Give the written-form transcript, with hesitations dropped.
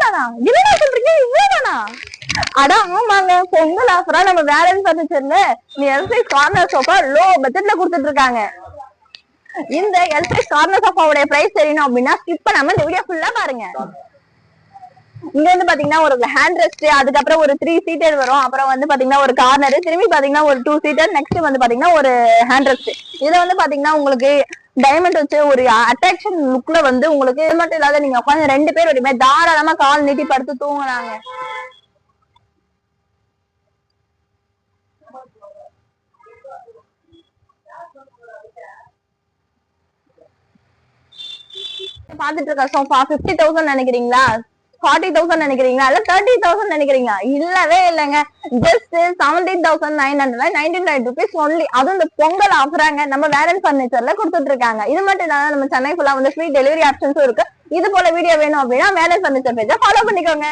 இவ்வளவுதானா? என்ன சொல்றீங்க, இவ்வளவுதானா? அட ஆமாங்க, பொங்கல் ஆஃபரா நம்ம வேலன் பர்னிச்சர்ல L size corner sofa low பட்ஜெட்ல கொடுத்துட்டு இருக்காங்க. இந்த எல் சைஸ் கார்னர் சோஃபாவுடைய பிரைஸ் தெரியணும் அப்படின்னா ஸ்கிப் பண்ணாம இந்த வீடியோ ஃபுல்லா பாருங்க. இங்க வந்து பாத்தீங்கன்னா ஒரு ஹேண்ட் ரெஸ்ட், அதுக்கப்புறம் ஒரு 3 சீட்டர் வரும், அப்புறம் வந்து பாத்தீங்கன்னா ஒரு கார்னர், திரும்பி பாத்தீங்கன்னா ஒரு 2 சீட்டர், நெக்ஸ்ட் வந்து பாத்தீங்கன்னா ஒரு ஹேண்ட் ரெஸ்ட். இதுல வந்து பாத்தீங்கன்னா உங்களுக்கு டைமண்ட் வச்சு ஒரு அட்ராக்ஷன் லுக்ல வந்து உங்களுக்கு இது மட்டும் இல்லாத நீங்க உட்காந்து 2 பேர் வரையுமே தாராளமா கால் நீட்டி படுத்து தூங்குறாங்க. பாத்துட்டு இருக்க சோஃபா 50,000 நினைக்கிறீங்களா, 40,000 நினைக்கிறீங்களா, இல்ல 30,000 நினைக்கிறீங்க? இல்லவே இல்லைங்க, ஜஸ்ட் 17,999 rupees ஒன்லி. அதுவும் இந்த பொங்கல் ஆஃபராங்க நம்ம வேலன் பர்னிச்சர்ல கொடுத்துட்டு இருக்காங்க. இது மட்டும் இல்லாம நம்ம சென்னை ஃபுல்லா வந்து ஃப்ரீ டெலிவரி ஆப்ஷன்ஸும் இருக்கு. இது போல வீடியோ வேணும் அப்படின்னா வேலன் பர்னிச்சர் பேஜை ஃபாலோ பண்ணிக்கோங்க.